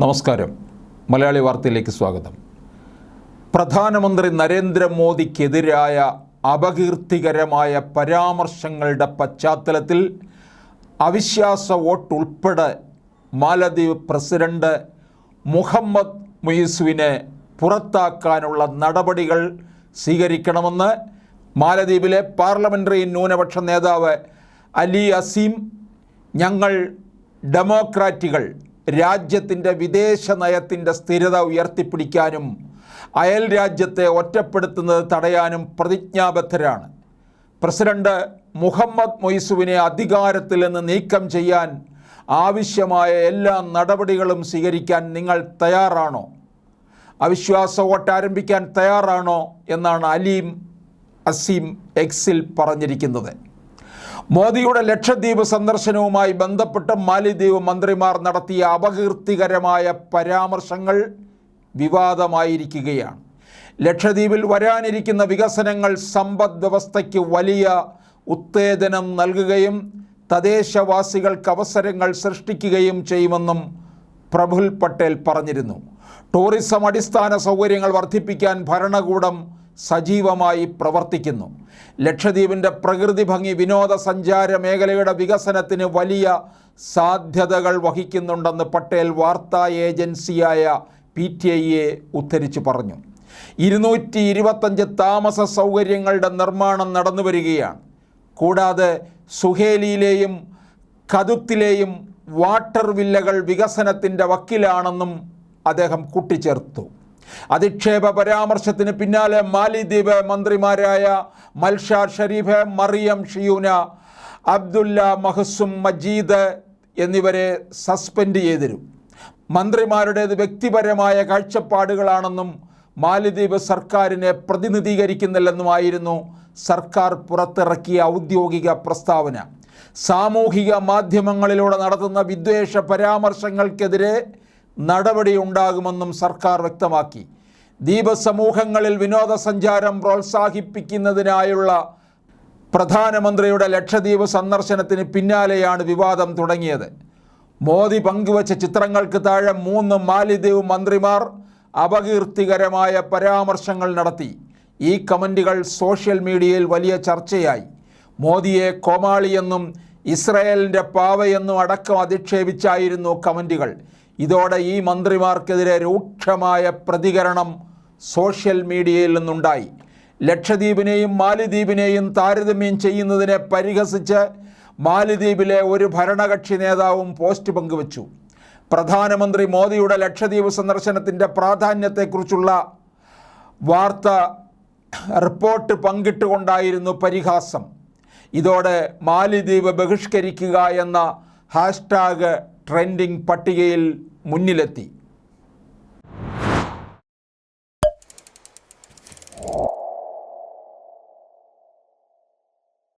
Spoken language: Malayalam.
നമസ്കാരം. മലയാളി വാർത്തയിലേക്ക് സ്വാഗതം. പ്രധാനമന്ത്രി നരേന്ദ്രമോദിക്കെതിരായ അപകീർത്തികരമായ പരാമർശങ്ങളുടെ പശ്ചാത്തലത്തിൽ അവിശ്വാസ വോട്ട് ഉൾപ്പെടെ മാലദ്വീപ് പ്രസിഡന്റ് മുഹമ്മദ് മുയിസുവിനെ പുറത്താക്കാനുള്ള നടപടികൾ സ്വീകരിക്കണമെന്ന് മാലദ്വീപിലെ പാർലമെൻ്ററി ന്യൂനപക്ഷ നേതാവ് അലി അസീം, ഞങ്ങൾ ഡെമോക്രാറ്റുകൾ രാജ്യത്തിൻ്റെ വിദേശ നയത്തിൻ്റെ സ്ഥിരത ഉയർത്തിപ്പിടിക്കാനും അയൽ രാജ്യത്തെ ഒറ്റപ്പെടുത്തുന്നത് തടയാനും പ്രതിജ്ഞാബദ്ധരാണ്. പ്രസിഡന്റ് മുഹമ്മദ് മുയിസുവിനെ അധികാരത്തിൽ നിന്ന് നീക്കം ചെയ്യാൻ ആവശ്യമായ എല്ലാ നടപടികളും സ്വീകരിക്കാൻ നിങ്ങൾ തയ്യാറാണോ? അവിശ്വാസ വോട്ട് ആരംഭിക്കാൻ തയ്യാറാണോ എന്നാണ് അസീം എക്സിൽ പറഞ്ഞിരിക്കുന്നത്. മോദിയുടെ ലക്ഷദ്വീപ് സന്ദർശനവുമായി ബന്ധപ്പെട്ട് മാലിദ്വീപ് മന്ത്രിമാർ നടത്തിയ അപകീർത്തികരമായ പരാമർശങ്ങൾ വിവാദമായിരിക്കുകയാണ്. ലക്ഷദ്വീപിൽ വരാനിരിക്കുന്ന വികസനങ്ങൾ സമ്പദ് വ്യവസ്ഥയ്ക്ക് വലിയ ഉത്തേജനം നൽകുകയും തദ്ദേശവാസികൾക്ക് അവസരങ്ങൾ സൃഷ്ടിക്കുകയും ചെയ്യുമെന്നും പ്രഫുൽ പട്ടേൽ പറഞ്ഞിരുന്നു. ടൂറിസം അടിസ്ഥാന സൗകര്യങ്ങൾ വർദ്ധിപ്പിക്കാൻ ഭരണകൂടം സജീവമായി പ്രവർത്തിക്കുന്നു. ലക്ഷദ്വീപിൻ്റെ പ്രകൃതി ഭംഗി വിനോദസഞ്ചാര മേഖലയുടെ വികസനത്തിന് വലിയ സാധ്യതകൾ വഹിക്കുന്നുണ്ടെന്ന് പട്ടേൽ വാർത്താ ഏജൻസിയായ PTIയെ ഉദ്ധരിച്ചു പറഞ്ഞു. 225 താമസ സൗകര്യങ്ങളുടെ നിർമ്മാണം നടന്നു വരികയാണ്. കൂടാതെ സുഹേലിയിലെയും കതുത്തിലെയും വാട്ടർ വില്ലകൾ വികസനത്തിൻ്റെ വക്കിലാണെന്നും അദ്ദേഹം കൂട്ടിച്ചേർത്തു. അധിക്ഷേപ പരാമർശത്തിന് പിന്നാലെ മാലിദ്വീപ് മന്ത്രിമാരായ മൽഷാർ ഷരീഫ്, മറിയം ഷിയൂന, അബ്ദുല്ല മഹ്സും മജീദ് എന്നിവരെ സസ്പെൻഡ് ചെയ്തിരുന്നു. മന്ത്രിമാരുടേത് വ്യക്തിപരമായ കാഴ്ചപ്പാടുകളാണെന്നും മാലിദ്വീപ് സർക്കാരിനെ പ്രതിനിധീകരിക്കുന്നില്ലെന്നുമായിരുന്നു സർക്കാർ പുറത്തിറക്കിയ ഔദ്യോഗിക പ്രസ്താവന. സാമൂഹിക മാധ്യമങ്ങളിലൂടെ നടത്തുന്ന വിദ്വേഷ പരാമർശങ്ങൾക്കെതിരെ നടപടിയുണ്ടാകുമെന്നും സർക്കാർ വ്യക്തമാക്കി. ദ്വീപ് സമൂഹങ്ങളിൽ വിനോദസഞ്ചാരം പ്രോത്സാഹിപ്പിക്കുന്നതിനായുള്ള പ്രധാനമന്ത്രിയുടെ ലക്ഷദ്വീപ് സന്ദർശനത്തിന് പിന്നാലെയാണ് വിവാദം തുടങ്ങിയത്. മോദി പങ്കുവച്ച ചിത്രങ്ങൾക്ക് താഴെ 3 മാലിദ്വീപ് മന്ത്രിമാർ അപകീർത്തികരമായ പരാമർശങ്ങൾ നടത്തി. ഈ കമൻറ്റുകൾ സോഷ്യൽ മീഡിയയിൽ വലിയ ചർച്ചയായി. മോദിയെ കോമാളിയെന്നും ഇസ്രായേലിൻ്റെ പാവയെന്നും അടക്കം അധിക്ഷേപിച്ചായിരുന്നു കമൻറ്റുകൾ. ഇതോടെ ഈ മന്ത്രിമാർക്കെതിരെ രൂക്ഷമായ പ്രതികരണം സോഷ്യൽ മീഡിയയിൽ നിന്നുണ്ടായി. ലക്ഷദ്വീപിനെയും മാലിദ്വീപിനെയും താരതമ്യം ചെയ്യുന്നതിനെ പരിഹസിച്ച് മാലിദ്വീപിലെ ഒരു ഭരണകക്ഷി നേതാവും പോസ്റ്റ് പങ്കുവച്ചു. പ്രധാനമന്ത്രി മോദിയുടെ ലക്ഷദ്വീപ് സന്ദർശനത്തിൻ്റെ പ്രാധാന്യത്തെക്കുറിച്ചുള്ള റിപ്പോർട്ട് പങ്കിട്ടുകൊണ്ടായിരുന്നു പരിഹാസം. ഇതോടെ മാലിദ്വീപ് ബഹിഷ്കരിക്കുക എന്ന ഹാഷ്ടാഗ് ട്രെൻഡിംഗ് പട്ടികയിൽ മുന്നിലെത്തി.